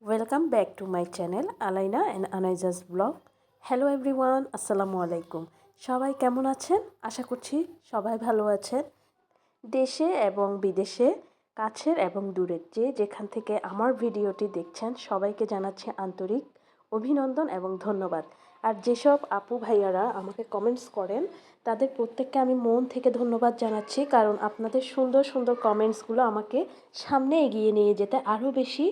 Welcome back to my channel Alaina and Anaiza's vlog. Hello everyone, আসসালামু আলাইকুম। সবাই কেমন আছেন? আশা করছি সবাই ভালো আছেন। দেশে এবং বিদেশে, কাছের এবং দূরের, যেখান থেকে আমার ভিডিওটি দেখছেন সবাইকে জানাচ্ছি আন্তরিক অভিনন্দন এবং ধন্যবাদ। আর যেসব আপু ভাইয়ারা আমাকে কমেন্টস করেন তাদের প্রত্যেককে আমি মন থেকে ধন্যবাদ জানাচ্ছি, কারণ আপনাদের সুন্দর সুন্দর কমেন্টসগুলো আমাকে সামনে এগিয়ে নিয়ে যেতে আরও বেশি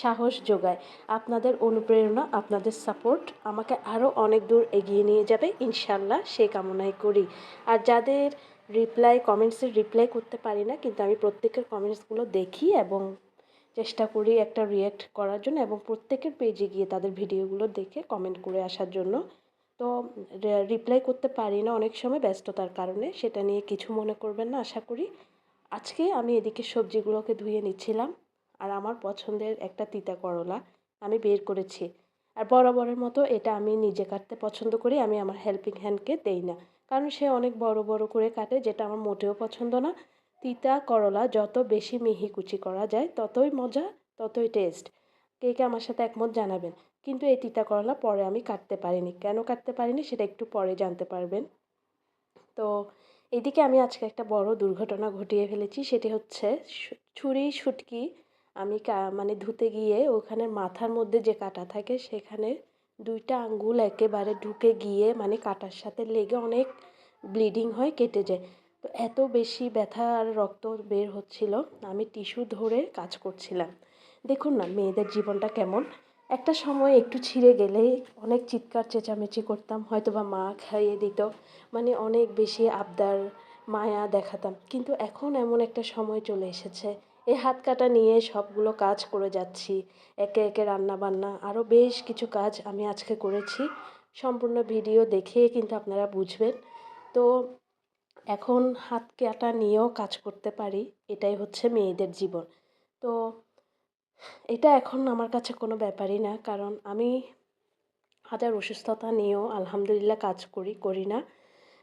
সাহস যোগায়। আপনাদের অনুপ্রেরণা, আপনাদের সাপোর্ট আমাকে আরও অনেক দূর এগিয়ে নিয়ে যাবে ইনশাল্লাহ, সেই কামনাই করি। আর যাদের কমেন্টসের রিপ্লাই করতে পারি না, কিন্তু আমি প্রত্যেকের কমেন্টসগুলো দেখি এবং চেষ্টা করি একটা রিয়্যাক্ট করার জন্য এবং প্রত্যেকের পেজে গিয়ে তাদের ভিডিওগুলো দেখে কমেন্ট করে আসার জন্য। তো রিপ্লাই করতে পারি না অনেক সময় ব্যস্ততার কারণে, সেটা নিয়ে কিছু মনে করবেন না আশা করি। আজকে আমি এদিকে সবজিগুলোকে ধুয়ে নিচ্ছিলাম, আর আমার পছন্দের একটা তিতা করলা আমি বের করেছি। আর বরাবরের মতো এটা আমি নিজে কাটতে পছন্দ করি, আমি আমার হেল্পিং হ্যান্ডকে দেই না, কারণ সে অনেক বড় বড় করে কাটে, যেটা আমার মোটেও পছন্দ না। তিতা করলা যত বেশি মিহি কুচি করা যায় ততই মজা, ততই টেস্ট। কে কে আমার সাথে একমত জানাবেন। কিন্তু এই তিতা করলা পরে আমি কাটতে পারিনি, কেন কাটতে পারিনি সেটা একটু পরে জানতে পারবেন। তো এদিকে আমি আজকে একটা বড় দুর্ঘটনা ঘটিয়ে ফেলেছি, সেটি হচ্ছে ছুরি শুটকি আমি মানে ধুতে গিয়ে ওখানে মাথার মধ্যে যে কাটা থাকে সেখানে দুইটা আঙ্গুল একেবারে ঢুকে গিয়ে মানে কাটার সাথে লেগে অনেক ব্লিডিং হয়, কেটে যায়। তো এত বেশি ব্যথা আর রক্ত বের হচ্ছিল, আমি টিস্যু ধরে কাজ করছিলাম। দেখুন না মেয়েদের জীবনটা কেমন। একটা সময় একটু ছিঁড়ে গেলেই অনেক চিৎকার চেঁচামেচি করতাম, হয়তো বা মা খাইয়ে দিত, মানে অনেক বেশি আবদার মায়া দেখাতাম। কিন্তু এখন এমন একটা সময় চলে এসেছে, এই হাত কাটা নিয়ে সবগুলো কাজ করে যাচ্ছি, একে একে রান্না বান্না আরও বেশ কিছু কাজ আমি আজকে করেছি। সম্পূর্ণ ভিডিও দেখে কিন্তু আপনারা বুঝবেন। তো এখন হাত কাটা নিয়েও কাজ করতে পারি, এটাই হচ্ছে মেয়েদের জীবন। তো এটা এখন আমার কাছে কোনো ব্যাপারই না, কারণ আমি হাজার অসুস্থতা নিয়েও আলহামদুলিল্লাহ কাজ করি না,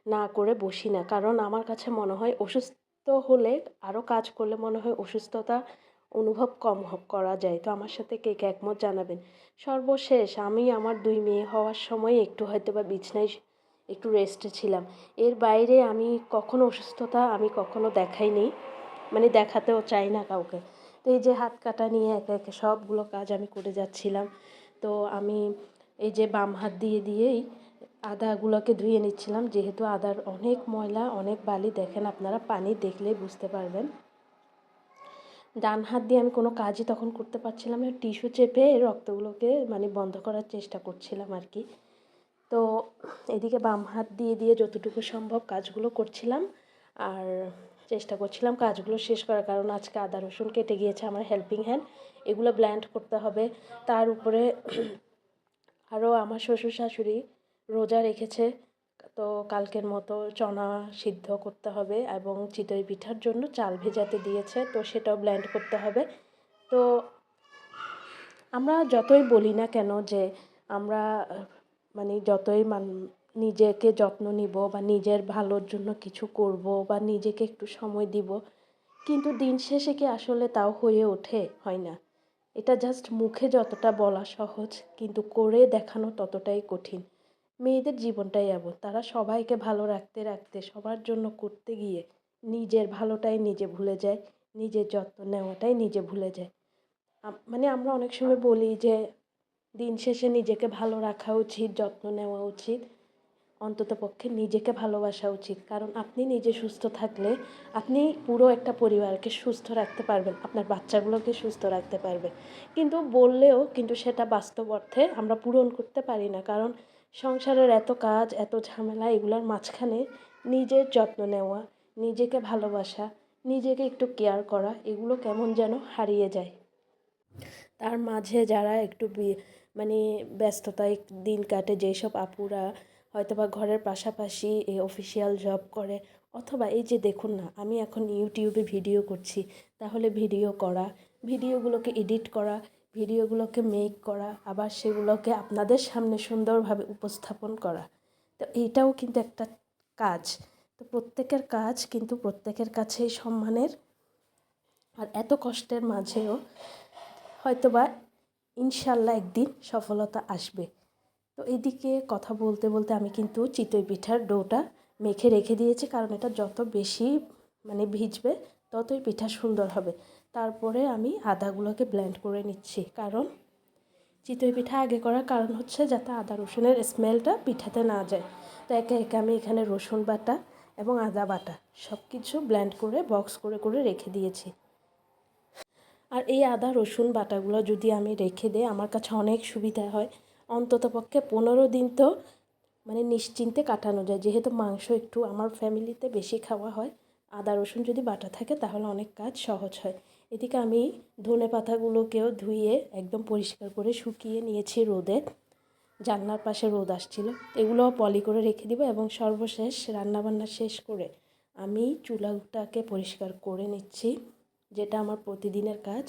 না করে বসি না। কারণ আমার কাছে মনে হয় অসুস্থ হলে আরও কাজ করলে মনে হয় অসুস্থতা অনুভব করা যায়। তো আমার সাথে কে কে একমত জানাবেন। সর্বশেষ আমি আমার 2 মেয়ে হওয়ার সময় একটু হয়তোবা বিছানায় একটু রেস্টে ছিলাম। এর বাইরে আমি কখনো অসুস্থতা আমি কখনো দেখাইনি, মানে দেখাতেও চাই না কাউকে। তো এই যে হাত কাটা নিয়ে একে একে সবগুলো কাজ আমি করে যাচ্ছিলাম। তো আমি এই যে বাম হাত দিয়েই আদাগুলোকে ধুয়ে নিচ্ছিলাম, যেহেতু আদার অনেক ময়লা, অনেক বালি, দেখেন আপনারা পানি দেখলেই বুঝতে পারবেন। ডান হাত দিয়ে আমি কোনো কাজই তখন করতে পারছিলাম না, টিস্যু চেপে রক্তগুলোকে মানে বন্ধ করার চেষ্টা করছিলাম আর কি। তো এদিকে বাম হাত দিয়ে যতটুকু সম্ভব কাজগুলো করছিলাম, আর চেষ্টা করছিলাম কাজগুলো শেষ করার, কারণ আজকে আদা রসুন কেটে গিয়েছে আমার হেল্পিং হ্যান্ড, এগুলো ব্লেন্ড করতে হবে। তার উপরে আরও আমার শ্বশুর শাশুড়ি রোজা রেখেছে, তো কালকের মতো চনা সিদ্ধ করতে হবে এবং চিতই পিঠার জন্য চাল ভেজাতে দিয়েছে, তো সেটাও ব্লেন্ড করতে হবে। তো আমরা যতই বলি না কেন যে আমরা মানে যতই নিজেকে যত্ন নিব বা নিজের ভালোর জন্য কিছু করব বা নিজেকে একটু সময় দিব, কিন্তু দিন শেষে কি আসলে তাও হয়ে ওঠে? হয় না। এটা জাস্ট মুখে যতটা বলা সহজ, কিন্তু করে দেখানো ততটাই কঠিন। মেয়েদের জীবনটাই এমন, তারা সবাইকে ভালো রাখতে রাখতে সবার জন্য করতে গিয়ে নিজের ভালোটাই নিজে ভুলে যায়, নিজের যত্ন নেওয়াটাই নিজে ভুলে যায়। মানে আমরা অনেক সময় বলি যে দিন শেষে নিজেকে ভালো রাখা উচিত, যত্ন নেওয়া উচিত, অন্ততপক্ষে নিজেকে ভালোবাসা উচিত। কারণ আপনি নিজে সুস্থ থাকলে আপনি পুরো একটা পরিবারকে সুস্থ রাখতে পারবেন, আপনার বাচ্চাগুলোকে সুস্থ রাখতে পারবেন। কিন্তু বললেও কিন্তু সেটা বাস্তব অর্থে আমরা পূরণ করতে পারি না, কারণ সংসারের এত কাজ, এত ঝামেলা, এগুলোর মাঝখানে নিজের যত্ন নেওয়া, নিজেকে ভালোবাসা, নিজেকে একটু কেয়ার করা, এগুলো কেমন যেন হারিয়ে যায়। তার মাঝে যারা একটু মানে ব্যস্ততায় দিন কাটে, যেসব আপুরা হয়তোবা ঘরের পাশাপাশি এই অফিসিয়াল জব করে, অথবা এই যে দেখুন না আমি এখন ইউটিউবে ভিডিও করছি, তাহলে ভিডিও করা, ভিডিওগুলোকে এডিট করা, ভিডিওগুলোকে মেক করা, আবার সেগুলোকে আপনাদের সামনে সুন্দরভাবে উপস্থাপন করা, তো এইটাও কিন্তু একটা কাজ। তো প্রত্যেকের কাজ কিন্তু প্রত্যেকের কাছেই সম্মানের। আর এত কষ্টের মাঝেও হয়তোবা ইনশাল্লাহ একদিন সফলতা আসবে। তো এদিকে কথা বলতে বলতে আমি কিন্তু চিতই পিঠার ডোটা মেখে রেখে দিয়েছি, কারণ এটা যত বেশি মানে ভিজবে ততই পিঠা সুন্দর হবে। তারপরে আমি আদাগুলোকে ব্লেন্ড করে নিচ্ছি, কারণ চিতই পিঠা আগে করার কারণ হচ্ছে যাতে আদা রসুনের স্মেলটা পিঠাতে না যায়। তো একে একে আমি এখানে রসুন বাটা এবং আদা বাটা সব কিছু ব্লেন্ড করে বক্স করে করে রেখে দিয়েছি। আর এই আদা রসুন বাটাগুলো যদি আমি রেখে দিই আমার কাছে অনেক সুবিধা হয়। অন্ততপক্ষে 15 দিন তো মানে নিশ্চিন্তে কাটানো যায়, যেহেতু মাংস একটু আমার ফ্যামিলিতে বেশি খাওয়া হয়। আদা রসুন যদি বাটা থাকে তাহলে অনেক কাজ সহজ হয়। এদিকে আমি ধনে পাতাগুলোকেও ধুয়ে একদম পরিষ্কার করে শুকিয়ে নিয়েছি রোদে। জানলার পাশে রোদ আসছিল, এগুলোও পলি করে রেখে দিব। এবং সর্বশেষ রান্নাবান্না শেষ করে আমি চুলাটাকে পরিষ্কার করে নিচ্ছি, যেটা আমার প্রতিদিনের কাজ।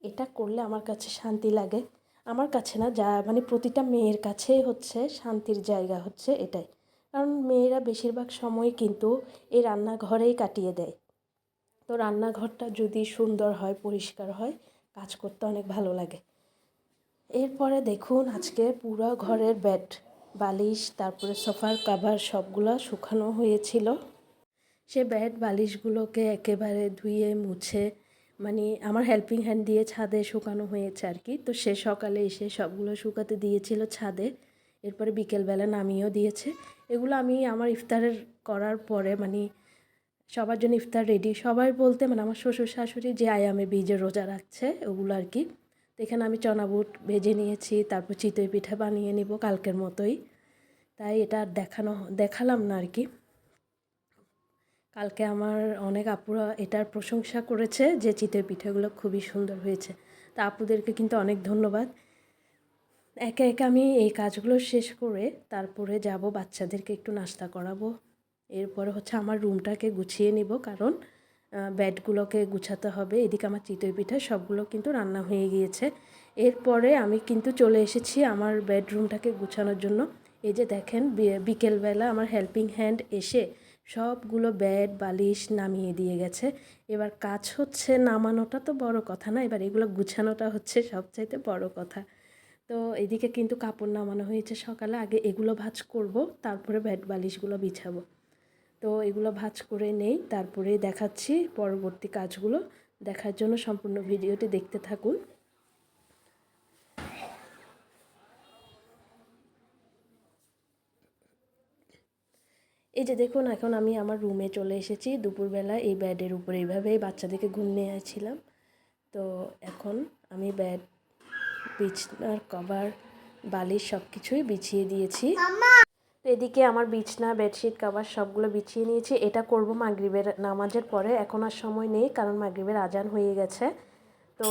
এটা করলে আমার কাছে শান্তি লাগে। আমার কাছে না, যা মানে প্রতিটা মেয়ের কাছেই হচ্ছে শান্তির জায়গা হচ্ছে এটাই। কারণ মেয়েরা বেশিরভাগ সময় কিন্তু এই রান্নাঘরেই কাটিয়ে দেয়। তো রান্নাঘরটা যদি সুন্দর হয়, পরিষ্কার হয়, কাজ করতে অনেক ভালো লাগে। এরপরে দেখুন আজকে পুরো ঘরের বেড বালিশ তারপরে সোফার কভার সবগুলো শুকানো হয়েছিল। সে বেড বালিশগুলোকে একেবারে ধুয়ে মুছে মানে আমার হেল্পিং হ্যান্ড দিয়ে ছাদে শুকানো হয়েছে আর কি। তো সে সকালে এসে সবগুলো শুকাতে দিয়েছিল ছাদে, এরপরে বিকেলবেলা নামিয়েও দিয়েছে। এগুলো আমি আমার ইফতারের করার পরে মানে সবার জন্য ইফতার রেডি, সবাই বলতে মানে আমার শ্বশুর শাশুড়ি যে আয়ামে বীজে রোজা রাখছে ওগুলো আর কি। তো এখানে আমি চনা বুট ভেজে নিয়েছি, তারপর চিতই পিঠা বানিয়ে নিব কালকের মতোই। তাই এটা আর দেখালাম না আর কি। কালকে আমার অনেক আপুরা এটার প্রশংসা করেছে যে চিতই পিঠাগুলো খুবই সুন্দর হয়েছে। তা আপুদেরকে কিন্তু অনেক ধন্যবাদ। একে একে আমি এই কাজগুলো শেষ করে তারপরে যাব বাচ্চাদেরকে একটু নাস্তা করাবো। এরপরে হচ্ছে আমার রুমটাকে গুছিয়ে নিব, কারণ বেডগুলোকে গুছাতে হবে। এদিকে আমার চিতই পিঠা সবগুলো কিন্তু রান্না হয়ে গিয়েছে। এরপরে আমি কিন্তু চলে এসেছি আমার বেডরুমটাকে গুছানোর জন্য। এই যে দেখেন বিকেলবেলা আমার হেল্পিং হ্যান্ড এসে সবগুলো বেড বালিশ নামিয়ে দিয়ে গেছে। এবার কাজ হচ্ছে নামানোটা তো বড় কথা না, এবার এগুলো গুছানোটা হচ্ছে সবচাইতে বড় কথা। তো এদিকে কিন্তু কাপড় নামানো হয়েছে সকালে, আগে এগুলো ভাঁজ করব, তারপরে বেড বালিশগুলো বিছাবো। তো এগুলো ভাঁজ করে নেই, তারপরে দেখাচ্ছি পরবর্তী কাজগুলো। দেখার জন্য সম্পূর্ণ ভিডিওটি দেখতে থাকুন। এই যে দেখুন এখন আমি আমার রুমে চলে এসেছি। দুপুরবেলা এই বেডের উপরে এইভাবেই বাচ্চাদেরকে ঘুম নিয়েছিলাম। তো এখন আমি বেড বিছনার কভার বালিশ সব কিছুই বিছিয়ে দিয়েছি। তো এদিকে আমার বিছনা বেডশিট কভার সবগুলো বিছিয়ে নিয়েছি। এটা করব মাগরিবের নামাজের পরে, এখন আর সময় নেই কারণ মাগরিবের আজান হয়ে গেছে। তো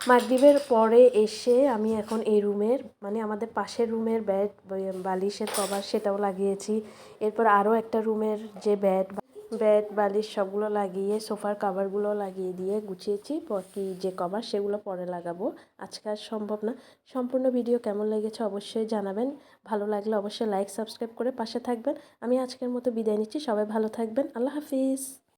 মাগরিবের পরে এসে আমি এখন এই রুমের মানে আমাদের পাশের রুমের বেড বালিশের কভার সেটাও লাগিয়েছি। এরপর আরও একটা রুমের যে বেড বালিশ সবগুলো লাগিয়ে সোফার কভারগুলো লাগিয়ে দিয়ে গুছিয়েছি। বাকি যে কভার সেগুলো পরে লাগাবো, আজকে আর সম্ভব না। সম্পূর্ণ ভিডিও কেমন লেগেছে অবশ্যই জানাবেন। ভালো লাগলে অবশ্যই লাইক সাবস্ক্রাইব করে পাশে থাকবেন। আমি আজকের মতো বিদায় নিচ্ছি, সবাই ভালো থাকবেন। আল্লাহ হাফিজ।